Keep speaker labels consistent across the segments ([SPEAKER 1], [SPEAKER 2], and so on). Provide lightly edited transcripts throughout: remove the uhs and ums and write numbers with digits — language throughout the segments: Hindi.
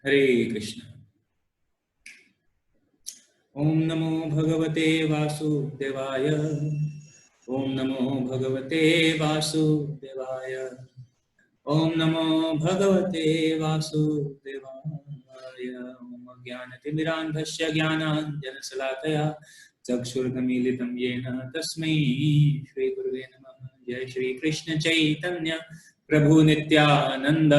[SPEAKER 1] हरे कृष्ण। ओम नमो भगवते वासुदेवाय। ओम नमो भगवते वासुदेवाय। ओम नमो भगवते वासुदेवाय। ओम ज्ञानतिमिरान्धस्य ज्ञानाञ्जनशलाकया चक्षुर्मीलितं येन तस्मै श्रीगुरुवे नमः। जय श्री कृष्ण चैतन्य प्रभु नित्यानंद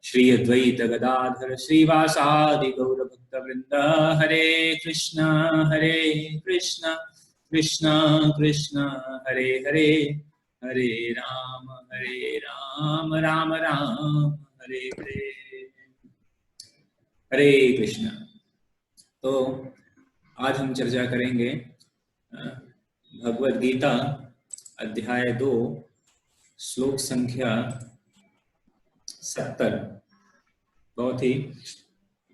[SPEAKER 1] श्री अद्वैत गदाधर श्रीवासादि गौर भक्तवृंद। हरे कृष्ण कृष्ण कृष्ण हरे हरे, हरे राम राम राम हरे हरे। हरे कृष्ण। तो आज हम चर्चा करेंगे भगवद गीता अध्याय 2 श्लोक संख्या 70। बहुत ही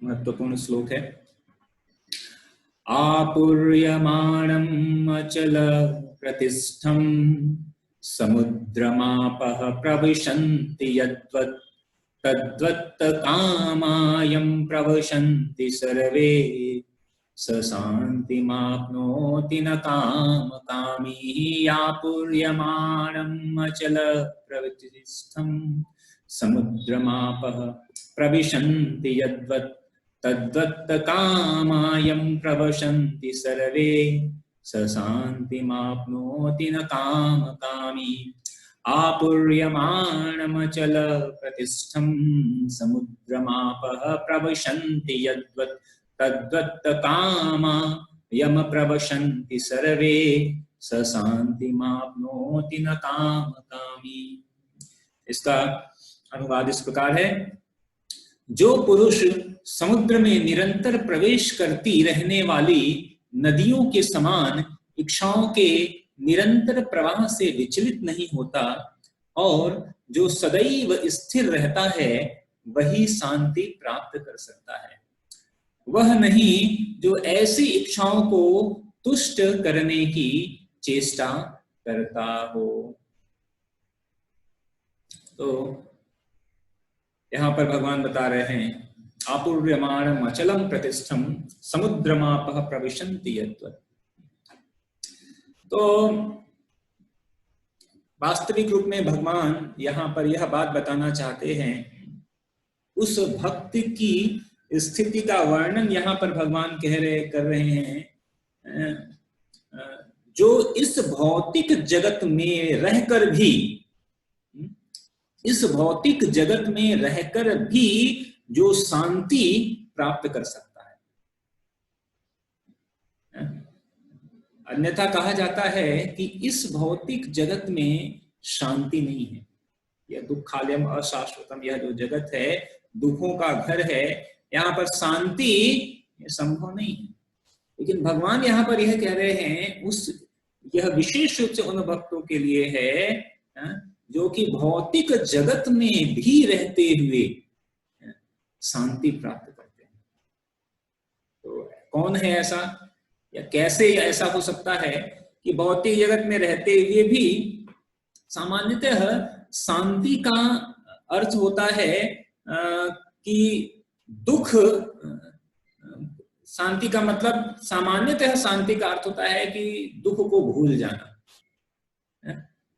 [SPEAKER 1] महत्वपूर्ण श्लोक है। आपूर्यमाणम् अचल प्रतिष्ठं समुद्रमापः प्रविशन्ति यद्वत् तद्वत् कामायं प्रविशन्ति सर्वे स शान्तिमाप्नोति न कामकामी। आपूर्यमाणम् अचल प्रतिष्ठं समुद्रमापः प्रविशन्ति यद्वत् तद्वत् कामायं प्रविशन्ति सर्वे स शान्तिमाप्नोति न कामकामी। आपूर्यमाणमचल प्रतिष्ठं समुद्रमापः प्रविशन्ति यद्वत् तद्वत् कामायं प्रविशन्ति सर्वे स शान्तिमाप्नोति न कामकामी। इसका अनुवाद इस प्रकार है। जो पुरुष समुद्र में निरंतर प्रवेश करती रहने वाली नदियों के समान इच्छाओं के निरंतर प्रवाह से विचलित नहीं होता और जो सदैव स्थिर रहता है, वही शांति प्राप्त कर सकता है। वह नहीं जो ऐसी इच्छाओं को तुष्ट करने की चेष्टा करता हो। तो यहाँ पर भगवान बता रहे हैं, आपूर्यमाणम् अचलम प्रतिष्ठम समुद्रमापः प्रविशन्ति यद्वत्। तो वास्तविक रूप में भगवान यहाँ पर यह बात बताना चाहते हैं, उस भक्त की स्थिति का वर्णन यहाँ पर भगवान कर रहे हैं जो इस भौतिक जगत में रहकर भी जो शांति प्राप्त कर सकता है। अन्यथा कहा जाता है कि इस भौतिक जगत में शांति नहीं है। यह दुखालयम अशाश्वतम, यह जो जगत है दुखों का घर है, यहाँ पर शांति संभव नहीं है। लेकिन भगवान यहाँ पर यह कह रहे हैं, यह विशेष रूप से उन भक्तों के लिए है जो कि भौतिक जगत में भी रहते हुए शांति प्राप्त करते हैं। तो कौन है ऐसा, या कैसे ऐसा हो सकता है कि भौतिक जगत में रहते हुए भी सामान्यतः शांति का अर्थ होता है कि दुख, शांति का मतलब सामान्यतः शांति का अर्थ होता है कि दुख को भूल जाना,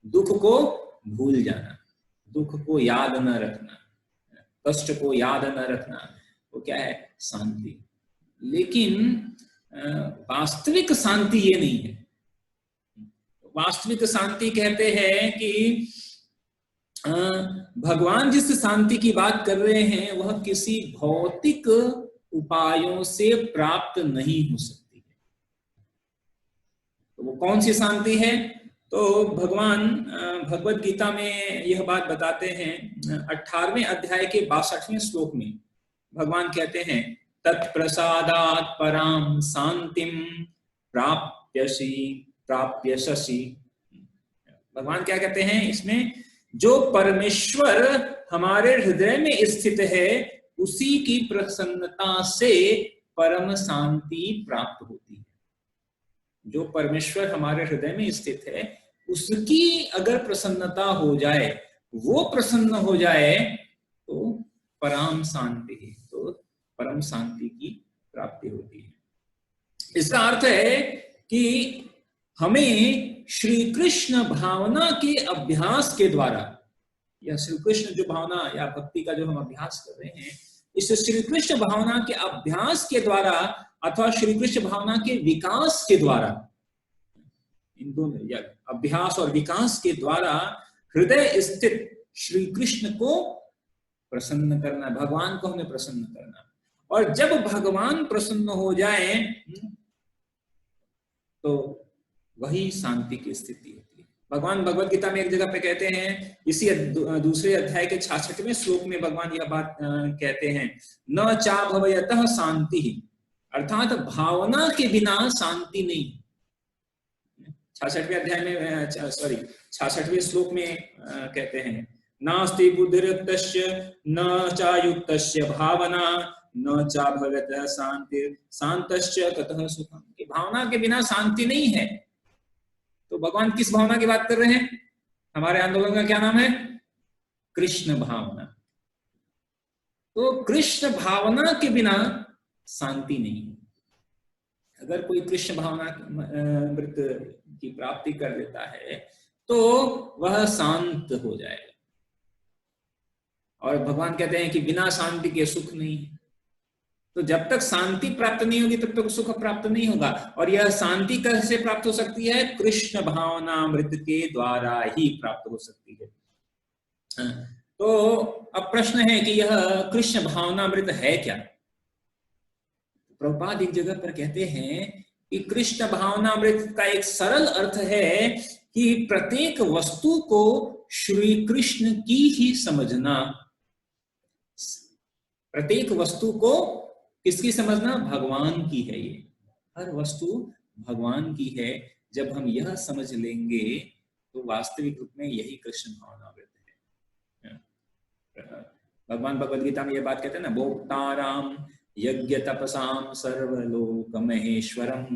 [SPEAKER 1] दुख को भूल जाना, दुख को याद न रखना, कष्ट को याद न रखना, वो क्या है, शांति। लेकिन वास्तविक शांति ये नहीं है। वास्तविक शांति कहते हैं कि भगवान जिस शांति की बात कर रहे हैं वह किसी भौतिक उपायों से प्राप्त नहीं हो सकती है। तो वो कौन सी शांति है? तो भगवान भगवद गीता में यह बात बताते हैं, 18वें अध्याय के 62वें श्लोक में भगवान कहते हैं, तत्प्रसादात् परां शांतिं प्राप्यसि। भगवान क्या कहते हैं इसमें, जो परमेश्वर हमारे हृदय में स्थित है उसी की प्रसन्नता से परम शांति प्राप्त होती है। जो परमेश्वर हमारे हृदय में स्थित है उसकी अगर प्रसन्नता हो जाए, वो प्रसन्न हो जाए, तो परम शांति, तो परम शांति की प्राप्ति होती है। इसका अर्थ है कि हमें श्री कृष्ण भावना के अभ्यास के द्वारा, या श्री कृष्ण जो भावना या भक्ति का जो हम अभ्यास कर रहे हैं, इस श्री कृष्ण भावना के अभ्यास के द्वारा अथवा श्री कृष्ण भावना के विकास के द्वारा, इन दोनों या अभ्यास और विकास के द्वारा हृदय स्थित श्री कृष्ण को प्रसन्न करना, भगवान को हमें प्रसन्न करना। और जब भगवान प्रसन्न हो जाए तो वही शांति की स्थिति होती है। भगवान भगवत गीता में एक जगह पे कहते हैं, इसी दूसरे अध्याय के 66वें श्लोक में भगवान यह बात कहते हैं, न चा भवयतः शांति, अर्थात भावना के बिना शांति नहीं। 66वें अध्याय में 66वें श्लोक में कहते हैं, नास्ति बुद्धिर्युक्तस्य न चा युक्तस्य भावना न चा भवयतः शांति शांतस्य ततः सुखम, कि भावना के बिना शांति नहीं है। तो भगवान किस भावना की बात कर रहे हैं? हमारे आंदोलन का क्या नाम है? कृष्ण भावना। तो कृष्ण भावना के बिना शांति नहीं है। अगर कोई कृष्ण भावना अमृत की प्राप्ति कर लेता है तो वह शांत हो जाएगा। और भगवान कहते हैं कि बिना शांति के सुख नहीं है। तो जब तक शांति प्राप्त नहीं होगी तब तक सुख प्राप्त नहीं होगा। और यह शांति कैसे प्राप्त हो सकती है? कृष्ण भावनामृत के द्वारा ही प्राप्त हो सकती है। तो अब प्रश्न है कि यह कृष्ण भावनामृत है क्या? प्रभुपाद एक जगह पर कहते हैं कि कृष्ण भावनामृत का एक सरल अर्थ है कि प्रत्येक वस्तु को श्री कृष्ण की ही समझना। प्रत्येक वस्तु को किसकी समझना? भगवान की है। ये हर वस्तु भगवान की है। जब हम यह समझ लेंगे तो वास्तविक रूप में यही कृष्ण भावनामृत है। भगवान भगवद गीता में यह बात कहते हैं ना, भोक्ताराम यज्ञ तपसाम सर्वलोक महेश्वरम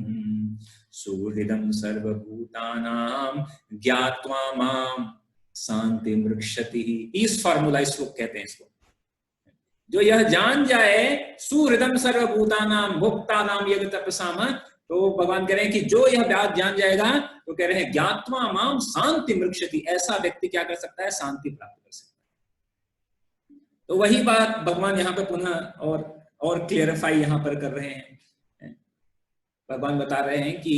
[SPEAKER 1] सुहृदम सर्वभूतानाम ज्ञात्वा माम शांति मृक्षति। इस फॉर्मूला श्लोक कहते हैं इसको। जो यह जान जाए, सुहृदम सर्वभूतानाम भोक्तानाम यज्ञ तपसाम, तो भगवान कह रहे हैं कि जो यह बात जान जाएगा तो कह रहे हैं ज्ञात्वा माम शांति मृक्षति। ऐसा व्यक्ति क्या कर सकता है? शांति प्राप्त कर सकता है। तो वही बात भगवान यहाँ पे पुनः और क्लियरिफाई यहाँ पर कर रहे हैं। भगवान बता रहे हैं कि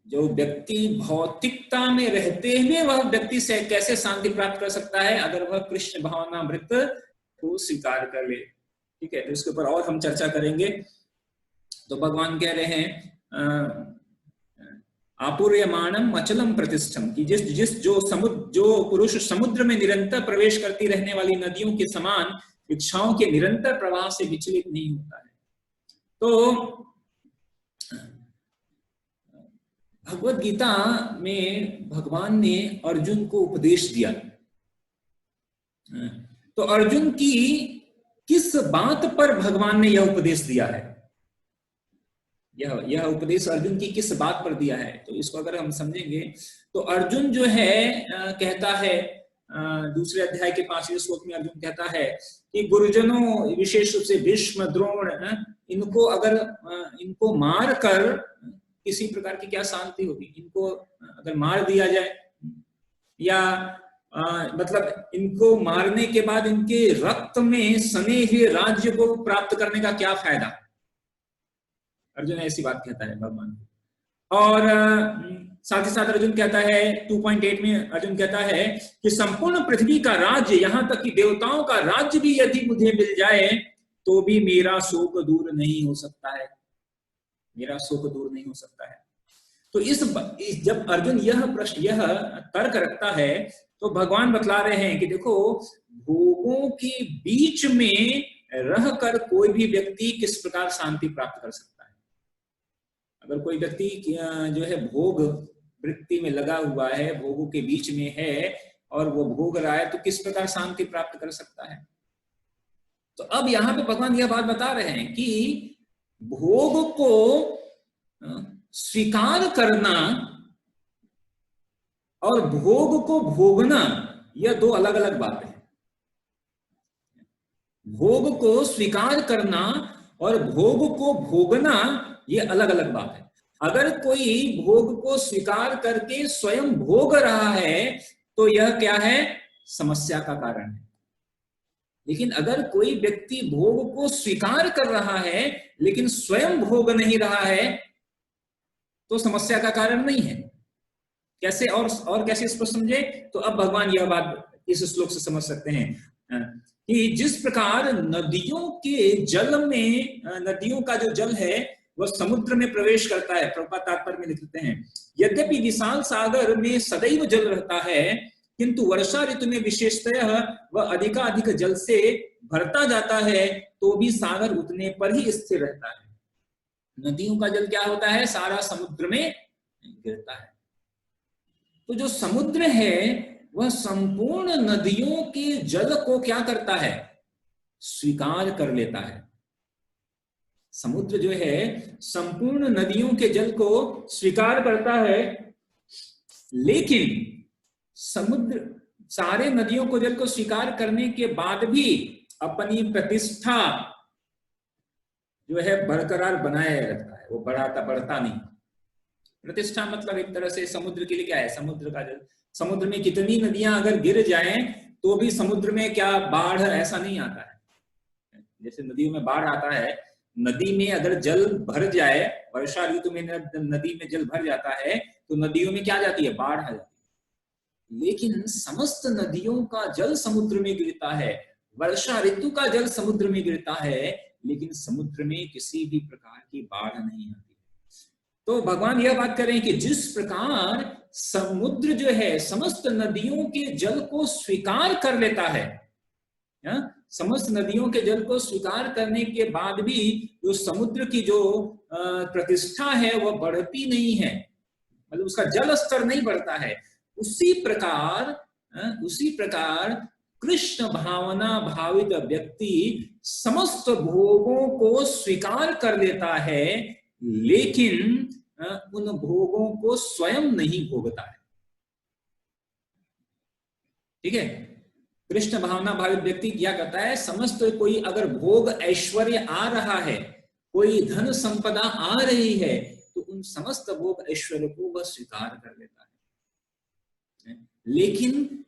[SPEAKER 1] जो व्यक्ति भौतिकता में रहते हुए वह व्यक्ति से कैसे शांति प्राप्त कर सकता है? अगर वह कृष्ण भावनामृत को स्वीकार कर ले। ठीक है, तो इसके ऊपर और हम चर्चा करेंगे। तो भगवान कह रहे हैं आपूर्यमाणम अचलम प्रतिष्ठम, कि जो पुरुष समुद्र में निरंतर प्रवेश करती रहने वाली नदियों के समान इच्छाओं के निरंतर प्रवाह से विचलित नहीं होता है। तो भगवद गीता में भगवान ने अर्जुन को उपदेश दिया। तो अर्जुन की किस बात पर भगवान ने यह उपदेश दिया है? यह उपदेश अर्जुन की किस बात पर दिया है? तो इसको अगर हम समझेंगे तो अर्जुन जो है कहता है, दूसरे अध्याय के 5वें श्लोक में अर्जुन कहता है कि गुरुजनों, विशेष रूप से भीष्म, द्रोण, इनको मार कर किसी प्रकार की क्या शांति होगी? इनको अगर मार दिया जाए या मतलब इनको मारने के बाद इनके रक्त में सने हुए राज्य को प्राप्त करने का क्या फायदा? अर्जुन ऐसी बात कहता है भगवान। और साथ ही साथ अर्जुन कहता है 2.8 में अर्जुन कहता है कि संपूर्ण पृथ्वी का राज्य, यहां तक कि देवताओं का राज्य भी यदि मुझे मिल जाए तो भी मेरा शोक दूर नहीं हो सकता है। मेरा शोक दूर नहीं हो सकता है। तो जब अर्जुन यह तर्क रखता है तो भगवान बतला रहे हैं कि देखो, भोगों के बीच में रहकर कोई भी व्यक्ति किस प्रकार शांति प्राप्त कर सकता है। अगर कोई व्यक्ति जो है भोग वृत्ति में लगा हुआ है, भोगों के बीच में है और वो भोग रहा है, तो किस प्रकार शांति प्राप्त कर सकता है? तो अब यहाँ पे भगवान यह बात बता रहे हैं कि भोग को स्वीकार करना और भोग को भोगना, यह दो अलग अलग बातें हैं। भोग को स्वीकार करना और भोग को भोगना ये अलग अलग बात है। अगर कोई भोग को स्वीकार करके स्वयं भोग रहा है तो यह क्या है, समस्या का कारण है। लेकिन अगर कोई व्यक्ति भोग को स्वीकार कर रहा है लेकिन स्वयं भोग नहीं रहा है तो समस्या का कारण नहीं है। कैसे और कैसे इसको समझे, तो अब भगवान यह बात इस श्लोक से समझ सकते हैं कि जिस प्रकार नदियों के जल में, नदियों का जो जल है वह समुद्र में प्रवेश करता है। प्रभुपाद तात्पर्य में लिखते हैं, यद्यपि विशाल सागर में सदैव जल रहता है किंतु वर्षा ऋतु में विशेषतः वह अधिकाधिक जल से भरता जाता है तो भी सागर उतने पर ही स्थिर रहता है। नदियों का जल क्या होता है, सारा समुद्र में गिरता है। तो जो समुद्र है वह संपूर्ण नदियों के जल को क्या करता है, स्वीकार कर लेता है। समुद्र जो है संपूर्ण नदियों के जल को स्वीकार करता है, लेकिन समुद्र सारे नदियों को जल को स्वीकार करने के बाद भी अपनी प्रतिष्ठा जो है बरकरार बनाए रखता है, वो बढ़ता नहीं। प्रतिष्ठा मतलब एक तरह से समुद्र के लिए क्या है, समुद्र का जल, समुद्र में कितनी नदियां अगर गिर जाएं तो भी समुद्र में क्या बाढ़ ऐसा नहीं आता है। जैसे नदियों में बाढ़ आता है, नदी में अगर जल भर जाए, वर्षा ऋतु में नदी में जल भर जाता है तो नदियों में क्या जाती है, बाढ़ आ जाती है। लेकिन समस्त नदियों का जल समुद्र में गिरता है, वर्षा ऋतु का जल समुद्र में गिरता है, लेकिन समुद्र में किसी भी प्रकार की बाढ़ नहीं आती। तो भगवान यह बात कर रहे हैं कि जिस प्रकार समुद्र जो है समस्त नदियों के जल को स्वीकार कर लेता है, समस्त नदियों के जल को स्वीकार करने के बाद भी जो समुद्र की जो प्रतिष्ठा है वह बढ़ती नहीं है, मतलब उसका जल स्तर नहीं बढ़ता है। उसी प्रकार कृष्ण भावना भावित व्यक्ति समस्त भोगों को स्वीकार कर लेता है लेकिन उन भोगों को स्वयं नहीं भोगता है। ठीक है, कृष्ण भावना भावित व्यक्ति क्या करता है, समस्त कोई अगर भोग ऐश्वर्य आ रहा है, कोई धन संपदा आ रही है तो उन समस्त भोग ऐश्वर्य को वह स्वीकार कर लेता है, लेकिन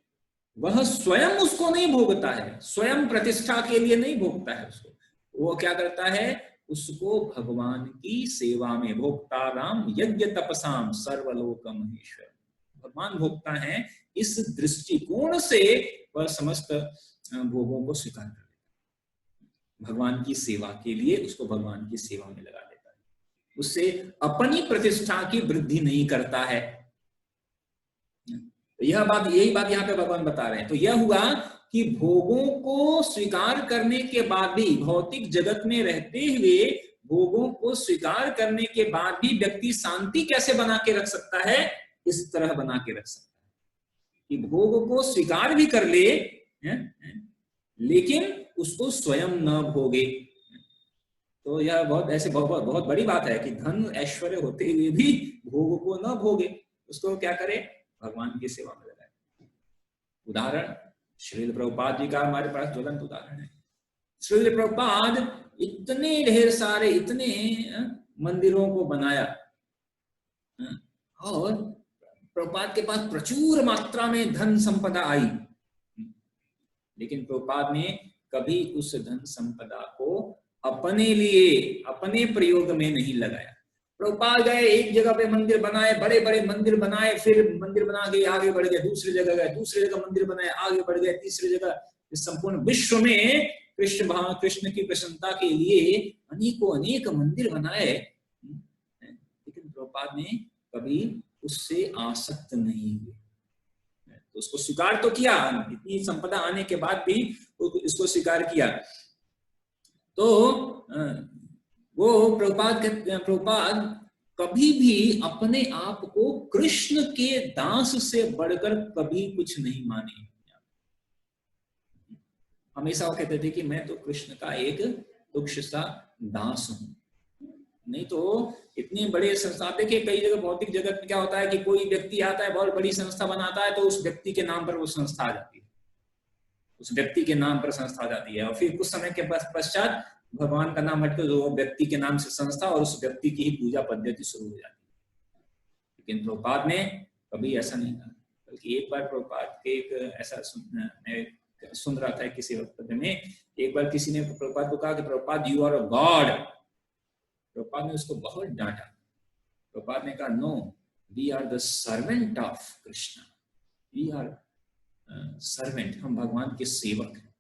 [SPEAKER 1] वह स्वयं उसको नहीं भोगता है, स्वयं प्रतिष्ठा के लिए नहीं भोगता है उसको। वो क्या करता है, उसको भगवान की सेवा में, भोक्ता राम यज्ञ तपसाम सर्वलोक महेश्वर, भगवान भोगता है, इस दृष्टिकोण से वह समस्त भोगों को स्वीकार कर लेता है। भगवान की सेवा के लिए उसको भगवान की सेवा में लगा देता है, उससे अपनी प्रतिष्ठा की वृद्धि नहीं करता है। यह बात, यही बात यहाँ पे भगवान बता रहे हैं। तो यह हुआ कि भोगों को स्वीकार करने के बाद भी, भौतिक जगत में रहते हुए भोगों को स्वीकार करने के बाद भी व्यक्ति शांति कैसे बना के रख सकता है, इस तरह बना के रख सकता है कि भोग को स्वीकार भी कर ले लेकिन उसको स्वयं न भोगे। तो यह बहुत ऐसे बहुत बड़ी बात है कि धन ऐश्वर्य होते हुए भी भोग को न भोगे, उसको क्या करे, भगवान की सेवा में लगाए। उदाहरण श्रील प्रभुपाद जी का हमारे पास ज्वलंत उदाहरण है। श्रील प्रभुपाद इतने ढेर सारे इतने मंदिरों को बनाया और प्रभुपाद के पास प्रचुर मात्रा में धन संपदा आई, लेकिन प्रभुपाद ने कभी उस धन संपदा को अपने लिए, अपने प्रयोग में नहीं लगाया। प्रभुपाद गए, एक जगह पे मंदिर बनाए, बड़े बड़े मंदिर बनाए, फिर मंदिर बना के आगे बढ़ गए, दूसरी जगह गए, दूसरी जगह मंदिर बनाए, आगे बढ़ गए, तीसरी जगह। इस संपूर्ण विश्व में कृष्ण की प्रसन्नता के लिए अनेक मंदिर बनाए, लेकिन प्रभुपाद ने कभी उससे आसक्त नहीं हुए। तो उसको स्वीकार तो किया, इतनी संपदा आने के बाद भी इसको स्वीकार किया। तो वो प्रभुपाद कभी भी अपने आप को कृष्ण के दास से बढ़कर कभी कुछ नहीं माने। हमेशा वो कहते थे कि मैं तो कृष्ण का एक तुच्छ सा दास हूं। नहीं तो इतने बड़े संस्था, देखिए कई जगह भौतिक जगत में क्या होता है कि कोई व्यक्ति आता है, बहुत बड़ी संस्था बनाता है, तो उस व्यक्ति के नाम पर वो संस्था आ जाती है। उस व्यक्ति के नाम पर संस्था हो जाती है, और फिर कुछ समय के पश्चात भगवान का नाम हटकर वो व्यक्ति के नाम से संस्था और उस व्यक्ति की ही पूजा पद्धति शुरू हो जाती है। लेकिन प्रभुपाद ने कभी ऐसा नहीं कहा, बल्कि एक बार प्रभुपाद के एक ऐसा सुन रहा था किसी वक्तव्य में, एक बार किसी ने प्रभुपाद को कहा कि Prabhupada you are a god. Prabhupada ने उसको बहुत डांटा। प्रभुपाद ने कहा no, we are the servant of Krishna, we are servant, हम भगवान के सेवक हैं,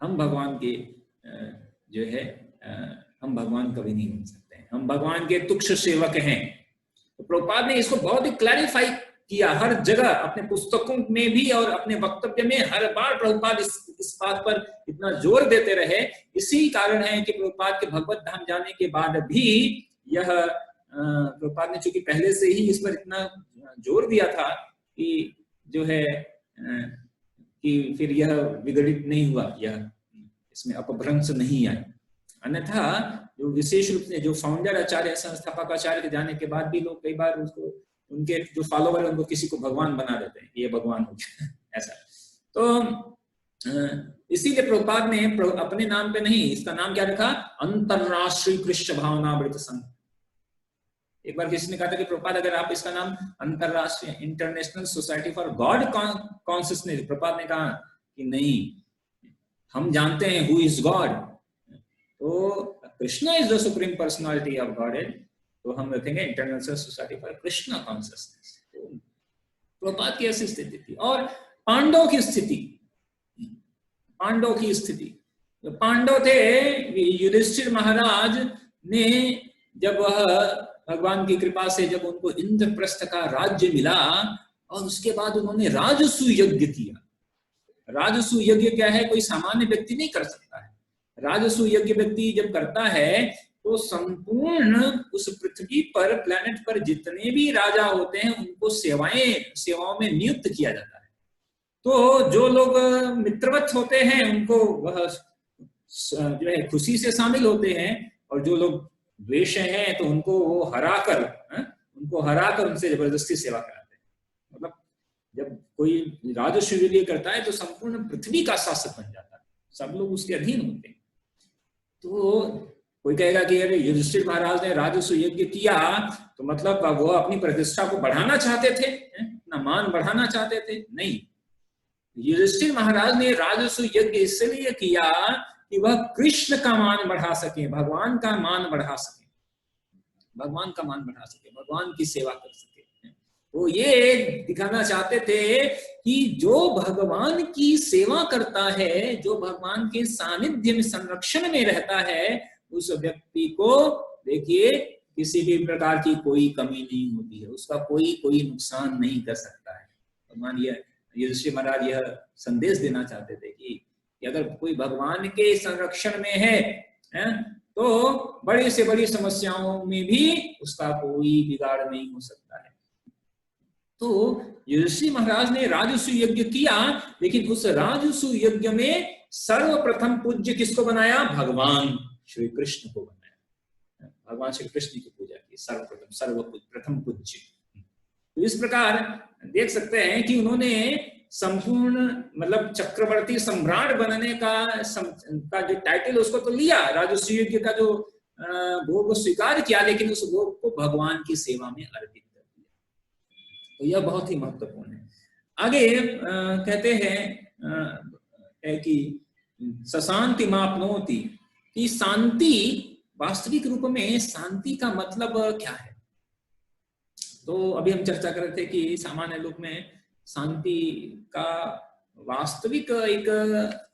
[SPEAKER 1] हम भगवान के जो है हम भगवान कभी नहीं बन सकते हैं, हम भगवान के तुच्छ सेवक हैं। तो प्रभुपाद ने इसको बहुत ही क्लैरिफाई किया हर जगह, अपने पुस्तकों में भी और अपने वक्तव्य में हर बार प्रभुपाद इस बात पर इतना जोर देते रहे। इसी कारण है कि प्रभुपाद के भगवत धाम जाने के बाद भी यह प्रभुपाद ने चूंकि पहले से ही इस पर इतना जोर दिया था कि जो है कि फिर यह विघटित नहीं हुआ, यह इसमें अपभ्रंश नहीं आए। अन्यथा जो विशेष रूप से जो फाउंडर आचार्य, संस्थापक आचार्य के जाने के बाद भी लोग कई बार उसको, उनके जो फॉलोवर है उनको किसी को भगवान बना देते हैं, ये भगवान हो गया ऐसा। तो इसीलिए प्रभुपाद ने अपने नाम पे नहीं, इसका नाम क्या रखा, अंतरराष्ट्रीय कृष्ण भावनामृत संघ। एक बार किसी ने कहा था कि प्रभुपाद अगर आप इसका नाम अंतरराष्ट्रीय international society for God consciousness, Prabhupada ने कहा कि नहीं, हम जानते हैं हु इज गॉड, तो Krishna is the supreme personality of godhead, तो हम रखेंगे international society for Krishna consciousness. Prabhupada की ऐसी स्थिति थी। और पांडव की स्थिति, पांडव की स्थिति, जो पांडव थे, युधिष्ठिर महाराज ने जब वह भगवान की कृपा से जब उनको इंद्रप्रस्थ का राज्य मिला और उसके बाद उन्होंने राजसु यज्ञ किया। राजसु यज्ञ क्या है, कोई सामान्य व्यक्ति नहीं कर सकता है। राजसु यज्ञ व्यक्ति जब करता है तो संपूर्ण उस पृथ्वी पर, प्लेनेट पर जितने भी राजा होते हैं उनको सेवाओं में नियुक्त किया जाता है। तो जो लोग मित्रवत होते हैं उनको वह जो है खुशी से शामिल होते हैं, और जो लोग द्वेष हैं तो उनको वो हराकर उनसे जबरदस्ती सेवा कराते हैं। मतलब जब कोई राजस्व यज्ञ करता है तो संपूर्ण पृथ्वी का शासक बन जाता है, सब लोग उसके अधीन होते हैं। तो कोई कहेगा कि अरे युधिष्ठिर महाराज ने राजस्व यज्ञ किया तो मतलब वो अपनी प्रतिष्ठा को बढ़ाना चाहते थे, अपना मान बढ़ाना चाहते थे। नहीं, युधिष्ठिर महाराज ने राजस्व यज्ञ इसलिए किया कि वह कृष्ण का मान बढ़ा सके, भगवान का मान बढ़ा सके, भगवान का मान बढ़ा सके, भगवान की सेवा कर सके। तो ये दिखाना चाहते थे कि जो भगवान की सेवा करता है, जो भगवान के सानिध्य में, संरक्षण में रहता है, उस व्यक्ति को देखिए किसी भी प्रकार की कोई कमी नहीं होती है, उसका कोई नुकसान नहीं कर सकता है। भगवान यह युधिष्ठिर महाराज यह संदेश देना चाहते थे कि अगर कोई भगवान के संरक्षण में है तो बड़ी से बड़ी समस्याओं में भी उसका कोई बिगाड़ नहीं हो सकता है। तो युधिष्ठिर महाराज ने राजसु यज्ञ किया, लेकिन उस राजसु यज्ञ में सर्वप्रथम पूज्य किसको बनाया, भगवान श्री कृष्ण को बनाया, भगवान श्री कृष्ण की पूजा की सर्वप्रथम, प्रथम पूज्य। तो इस प्रकार देख सकते हैं कि उन्होंने संपूर्ण मतलब चक्रवर्ती सम्राट बनने का जो टाइटल उसको तो लिया, राजस्व यज्ञ का जो भोग स्वीकार किया, लेकिन उस भोग को भगवान की सेवा में अर्पित कर दिया। तो यह बहुत ही महत्वपूर्ण है। आगे कहते हैं कि सशांति मापनोति, कि शांति, वास्तविक रूप में शांति का मतलब क्या है। तो अभी हम चर्चा कर रहे थे कि सामान्य लोक में शांति का वास्तविक एक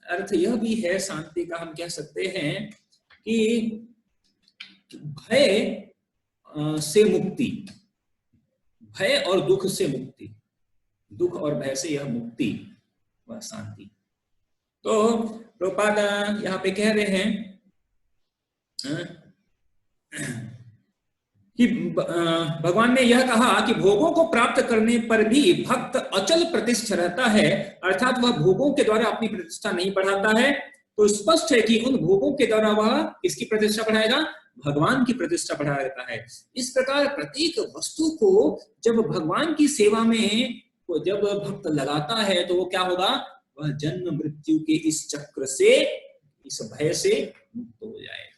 [SPEAKER 1] अर्थ यह भी है, शांति का हम कह सकते हैं कि भय से मुक्ति, भय और दुख से मुक्ति, दुख और भय से यह मुक्ति, वह शांति। तो प्रभुपाद यहाँ पे कह रहे हैं कि भगवान ने यह कहा कि भोगों को प्राप्त करने पर भी भक्त अचल प्रतिष्ठा रहता है, अर्थात वह भोगों के द्वारा अपनी प्रतिष्ठा नहीं बढ़ाता है। तो स्पष्ट है कि उन भोगों के द्वारा वह किसकी प्रतिष्ठा बढ़ाएगा, भगवान की प्रतिष्ठा बढ़ा रहता है। इस प्रकार प्रत्येक वस्तु को जब भगवान की सेवा में जब भक्त लगाता है तो वो क्या होगा, वह जन्म मृत्यु के इस चक्र से, इस भय से मुक्त हो जाएगा।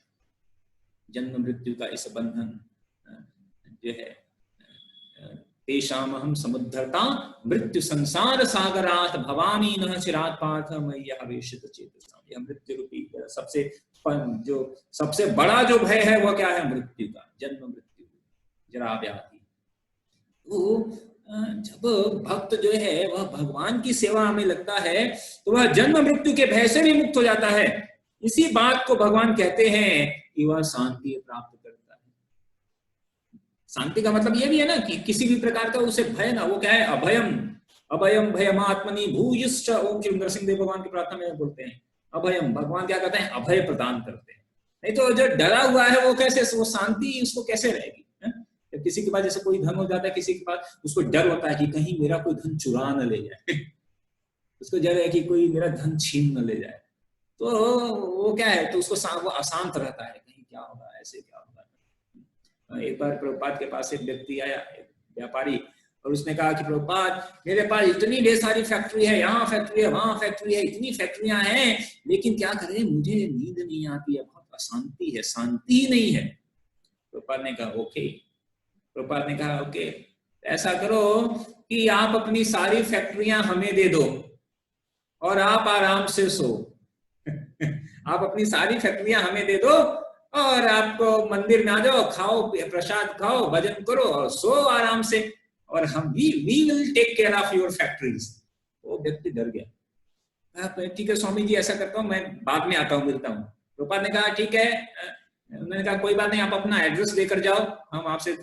[SPEAKER 1] जन्म मृत्यु का इस बंधन जो है, तेषामहं समुद्धरता मृत्यु संसार सागरात भवानी न चिरात पार्थ मय्या वेशित चेतसा। यह मृत्यु रूपी जो सबसे बड़ा जो भय है वह क्या है? मृत्यु का, जन्म मृत्यु जरा व्याधि। तो जब भक्त जो है वह भगवान की सेवा में लगता है तो वह जन्म मृत्यु के भय से भी मुक्त हो जाता है। इसी बात को भगवान कहते हैं कि वह शांति प्राप्त करता है। शांति का मतलब यह भी है ना कि किसी भी प्रकार का उसे भय ना, वो क्या है? अभयम, अभयम भयमात्मनि भूयिश्च। ओम श्री नरसिंहदेव भगवान की प्रार्थना में बोलते हैं अभयम, भगवान क्या कहते हैं? अभय प्रदान करते हैं। नहीं तो जो डरा हुआ है वो कैसे, वो शांति उसको कैसे रहेगी? जब किसी के पास जैसे कोई धन हो जाता है, किसी के पास, उसको डर होता है कि कहीं मेरा कोई धन चुरा न ले जाए उसको डर है कि कोई मेरा धन छीन न ले जाए, तो वो क्या है, तो उसको वो अशांत रहता है, कहीं क्या होगा, ऐसे क्या होगा। एक बार प्रभुपाद के पास एक व्यक्ति आया, एक व्यापारी, और उसने कहा कि प्रभुपाद मेरे पास इतनी ढेर सारी फैक्ट्री है, यहाँ फैक्ट्री है, वहां फैक्ट्री है, इतनी फैक्ट्रियां हैं, लेकिन क्या करें, मुझे नींद नहीं आती है, बहुत अशांति है, शांति ही नहीं है। प्रभुपाद ने कहा ओके, प्रभुपाद ने कहा ओके, ऐसा करो कि आप अपनी सारी फैक्ट्रियां हमें दे दो और आप आराम से सो आप अपनी सारी फैक्ट्रियां हमें दे दो और आपको मंदिर में आ जाओ, खाओ प्रसाद खाओ, भजन करो और सो आराम से, और हम we will take care of your factories. वो व्यक्ति डर गया। ठीक है स्वामी जी, ऐसा करता हूँ, मैं बाद में आता हूँ, मिलता हूँ। प्रभुपाद ने कहा ठीक है। उन्होंने कहा कोई बात नहीं, आप अपना एड्रेस लेकर जाओ, हम आपसे।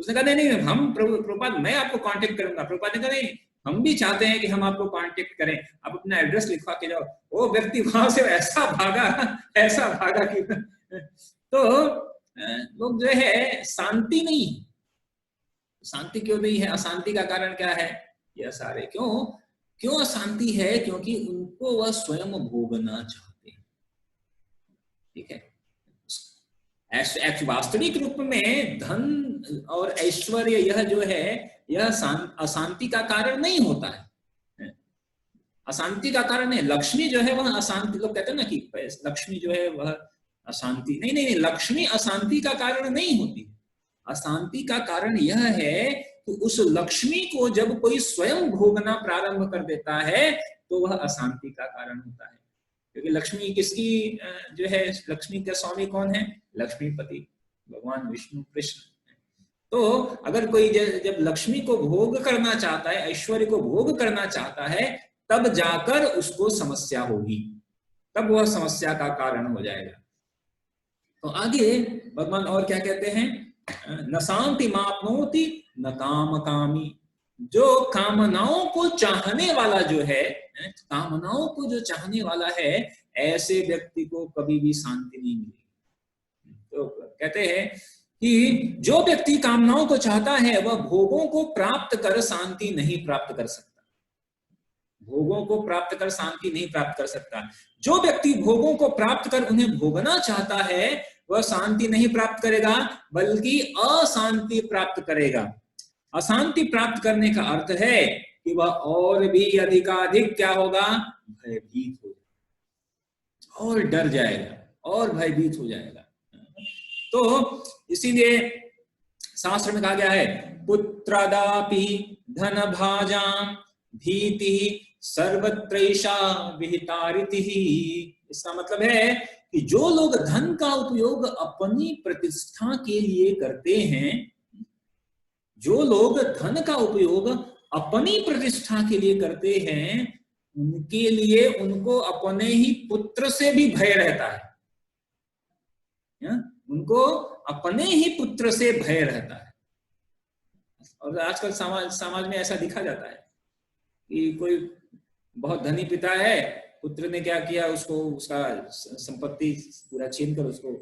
[SPEAKER 1] उसने कहा नहीं, हम प्रभुपाद मैं आपको कांटेक्ट करूंगा। प्रभुपाद ने कहा नहीं, हम भी चाहते हैं कि हम आपको कांटेक्ट करें, आप अपना एड्रेस लिखवा के जाओ। वो व्यक्ति वहां से ऐसा भागा कि तो लोग जो है शांति नहीं, शांति क्यों नहीं है? अशांति का कारण क्या है? यह सारे क्यों अशांति है? क्योंकि उनको वह स्वयं भोगना चाहते हैं। ठीक है, वास्तविक रूप में धन और ऐश्वर्य यह जो है, यह अशांति का कारण नहीं होता है, अशांति का कारण है। लक्ष्मी जो है वह अशांति, लोग कहते हैं ना कि लक्ष्मी जो है वह अशांति, नहीं, लक्ष्मी अशांति का कारण नहीं होती। अशांति का कारण यह है कि उस लक्ष्मी को जब कोई स्वयं भोगना प्रारंभ कर देता है तो वह अशांति का कारण होता है। क्योंकि लक्ष्मी किसकी जो है, लक्ष्मी का स्वामी कौन है? लक्ष्मीपति भगवान विष्णु कृष्ण। तो अगर कोई जब लक्ष्मी को भोग करना चाहता है, ऐश्वर्य को भोग करना चाहता है, तब जाकर उसको समस्या होगी, तब वह समस्या का कारण हो जाएगा। तो आगे भगवान और क्या कहते हैं? न शांति मापनोति न काम कामी। जो कामनाओं को चाहने वाला जो है, कामनाओं को जो चाहने वाला है, ऐसे व्यक्ति को कभी भी शांति नहीं मिलेगी। तो कहते हैं कि जो व्यक्ति कामनाओं को चाहता है वह भोगों को प्राप्त कर शांति नहीं प्राप्त कर सकता, भोगों को प्राप्त कर शांति नहीं प्राप्त कर सकता। जो व्यक्ति भोगों को प्राप्त कर उन्हें भोगना चाहता है वह शांति नहीं प्राप्त करेगा, बल्कि अशांति प्राप्त करेगा। अशांति प्राप्त करने का अर्थ है कि वह और भी अधिकाधिक क्या होगा? भयभीत हो जाएगा और डर जाएगा और भयभीत हो जाएगा। तो इसीलिए शास्त्र में कहा गया है, पुत्रदापि धन भाजाम भीति सर्वत्रैषा विहितारिति। इसका मतलब है कि जो लोग धन का उपयोग अपनी प्रतिष्ठा के लिए करते हैं, जो लोग धन का उपयोग अपनी प्रतिष्ठा के लिए करते हैं, उनके लिए उनको अपने ही पुत्र से भी भय रहता है, उनको अपने ही पुत्र से भय रहता है। और आजकल समाज में ऐसा दिखा जाता है कि कोई बहुत धनी पिता है, पुत्र ने क्या किया, उसको उसका संपत्ति पूरा छीन कर उसको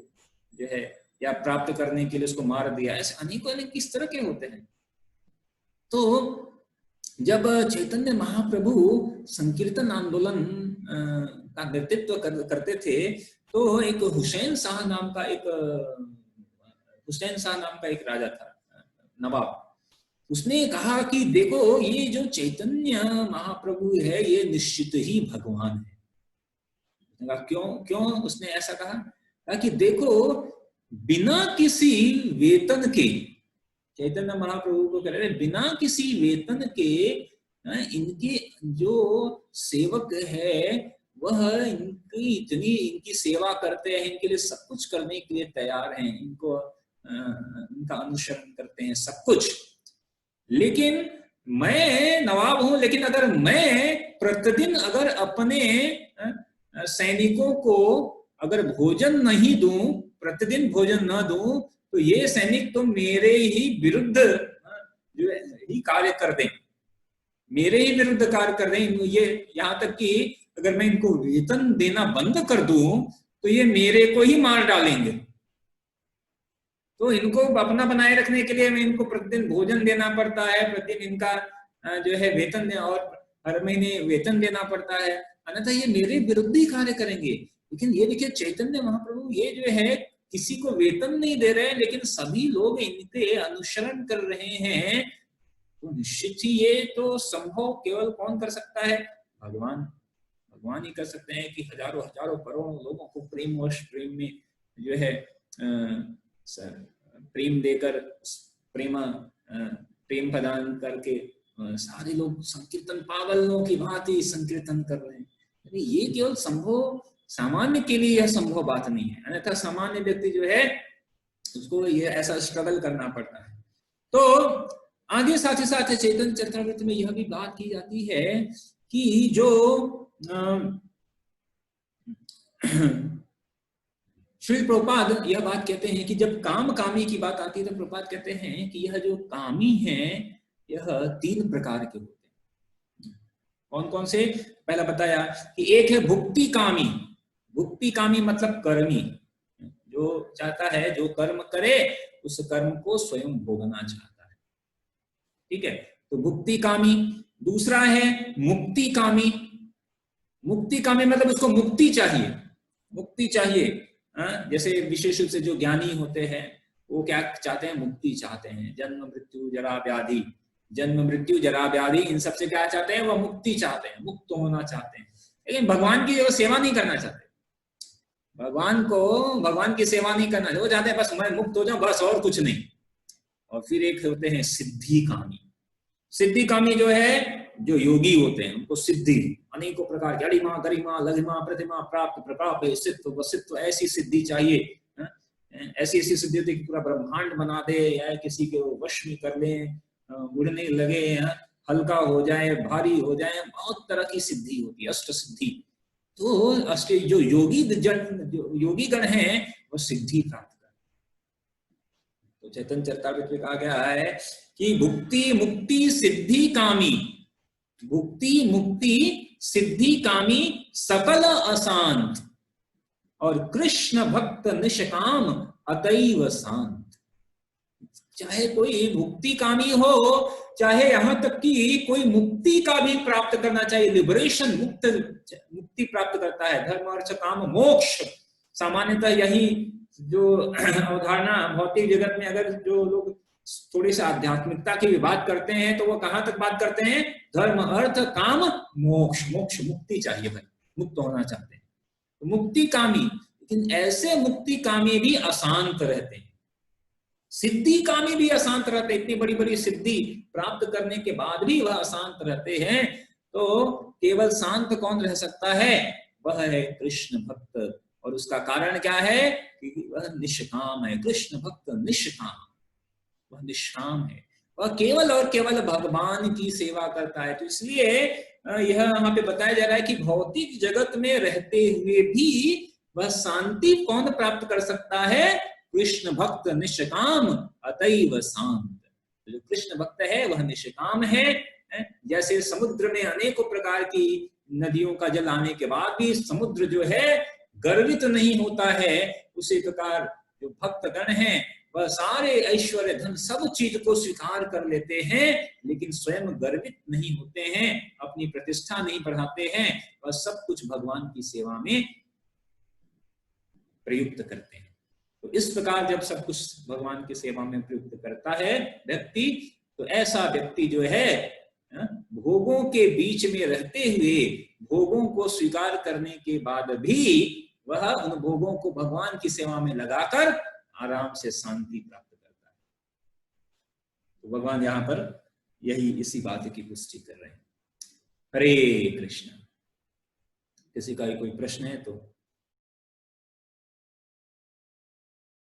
[SPEAKER 1] जो है या प्राप्त करने के लिए उसको मार दिया। ऐसे अनेकों किस तरह के होते हैं। तो जब चैतन्य महाप्रभु संकीर्तन आंदोलन का नेतृत्व करते थे, तो एक हुसैन शाह नाम का एक राजा था, नवाब। उसने कहा कि देखो ये जो चैतन्य महाप्रभु है ये निश्चित ही भगवान है। क्यों क्यों उसने ऐसा कहा कि देखो बिना किसी वेतन के, चैतन्य महाप्रभु को कह रहे बिना किसी वेतन के इनके जो सेवक है वह इनकी सेवा करते हैं, इनके लिए सब कुछ करने के लिए तैयार हैं, इनको इनका अनुसरण करते हैं सब कुछ। लेकिन मैं नवाब हूं, लेकिन अगर मैं प्रतिदिन अगर अपने सैनिकों को अगर भोजन नहीं दूं, प्रतिदिन भोजन न दूं, तो ये सैनिक तो मेरे ही विरुद्ध जो है ही कार्य कर दें, मेरे ही विरुद्ध कार्य कर दें। ये यहाँ तक कि अगर मैं इनको वेतन देना बंद कर दूं तो ये मेरे को ही मार डालेंगे। तो इनको अपना बनाए रखने के लिए मैं इनको प्रतिदिन भोजन देना पड़ता है, प्रतिदिन इनका जो है वेतन और हर महीने वेतन देना पड़ता है, अन्यथा ये मेरे विरुद्ध ही कार्य करेंगे। लेकिन ये देखिए चैतन्य महाप्रभु ये जो है किसी को वेतन नहीं दे रहे हैं, लेकिन सभी लोग इनके अनुसरण कर रहे हैं। तो निश्चित ही ये तो संभव केवल कौन कर सकता है? भगवान। भगवान ही कर सकते हैं कि हजारों हजारों करोड़ों लोगों को प्रेमवश प्रेम में जो है प्रेम देकर प्रेम प्रदान करके सारे लोग संकीर्तन पागलों की भांति संकीर्तन कर रहे हैं। ये केवल संभव सामान्य के लिए यह संभव बात नहीं है, अन्यथा सामान्य व्यक्ति जो है उसको ये ऐसा स्ट्रगल करना पड़ता है। तो आगे साथ ही साथ चैतन्य चरितामृत में यह भी बात की जाती है कि जो श्री प्रभुपाद यह बात कहते हैं कि जब काम कामी की बात आती है तो प्रभुपाद कहते हैं कि यह जो कामी है यह 3 प्रकार के होते हैं। कौन कौन से? पहला बताया कि एक है भुक्ति कामी। भुक्ति कामी मतलब कर्मी, जो चाहता है जो कर्म करे उस कर्म को स्वयं भोगना चाहता है, ठीक है, तो भुक्ति कामी। दूसरा है मुक्ति कामी। मुक्ति कामी मतलब उसको मुक्ति चाहिए, मुक्ति चाहिए। जैसे विशेष रूप से जो ज्ञानी होते हैं वो क्या चाहते हैं? मुक्ति चाहते हैं। जन्म मृत्यु जरा व्याधि, जन्म मृत्यु जरा व्याधि, इन सबसे क्या चाहते हैं? वो मुक्ति चाहते हैं, मुक्त होना चाहते हैं। लेकिन भगवान की वो सेवा नहीं करना चाहते, भगवान की सेवा नहीं करना चाहते, वो चाहते हैं बस मैं मुक्त हो जाऊं बस, और कुछ नहीं। और फिर एक होते हैं सिद्धि कामी। सिद्धि कामी जो है जो योगी होते हैं उनको सिद्धि अनेकों प्रकार की अड़िमा गरिमा लघिमा प्रतिमा प्राप्त प्रताप सिद्ध वसित्व ऐसी सिद्धि चाहिए। ऐसी ऐसी सिद्धि होती है कि पूरा ब्रह्मांड बना दे, या किसी के वश में कर ले, उड़ने लगे, हल्का हो जाए, भारी हो जाए, बहुत तरह की सिद्धि होती है, अष्ट सिद्धि। तो अष्ट जो योगी गण हैं वो सिद्धि प्राप्त कर। तो चैतन्य चरितामृत में कहा गया है कि भुक्ति मुक्ति सिद्धि कामी, भुक्ति मुक्ति सिद्धि कामी सकल अशांत, और कृष्ण भक्त निष्काम अतैव शांत। चाहे कोई मुक्ति कामी हो, चाहे यहां तक कि कोई मुक्ति का भी प्राप्त करना चाहिए, लिबरेशन, मुक्ति प्राप्त करता है, धर्म अर्थ काम मोक्ष। सामान्यतः यही जो अवधारणा भौतिक जगत में अगर जो लोग थोड़ी सी आध्यात्मिकता की भी बात करते हैं तो वो कहां तक बात करते हैं? धर्म अर्थ काम मोक्ष, मोक्ष मुक्ति चाहिए भाई, मुक्त होना चाहते हैं, तो मुक्ति कामी। लेकिन ऐसे मुक्ति कामी भी अशांत रहते हैं, सिद्धि कामी भी अशांत रहते हैं, इतनी बड़ी बड़ी सिद्धि प्राप्त करने के बाद भी वह अशांत रहते हैं। तो केवल शांत कौन रह सकता है? वह है कृष्ण भक्त। और उसका कारण क्या है? कि वह निष्काम है। कृष्ण भक्त निष्काम, वह निष्काम है, वह केवल और केवल भगवान की सेवा करता है। तो इसलिए यह वहां पे बताया जा रहा है कि भौतिक जगत में रहते हुए भी वह शांति कौन प्राप्त कर सकता है? कृष्ण भक्त निष्काम अतैव शांत। जो कृष्ण भक्त है वह निष्काम है। जैसे समुद्र में अनेकों प्रकार की नदियों का जल आने के बाद भी समुद्र जो है गर्वित नहीं होता है, उसी प्रकार जो भक्त गण हैं वह सारे ऐश्वर्य धन सब चीज को स्वीकार कर लेते हैं, लेकिन स्वयं गर्वित नहीं होते हैं, अपनी प्रतिष्ठा नहीं बढ़ाते हैं, वह सब कुछ भगवान की सेवा में प्रयुक्त करते हैं। तो इस प्रकार जब सब कुछ भगवान की सेवा में प्रयुक्त करता है व्यक्ति, तो ऐसा व्यक्ति जो है भोगों के बीच में रहते हुए भोगों को स्वीकार करने के बाद भी वह उन भोगों को भगवान की सेवा में लगाकर आराम से शांति प्राप्त करता है। तो भगवान यहां पर यही इसी बात की पुष्टि कर रहे हैं। हरे कृष्ण। किसी का कोई प्रश्न है तो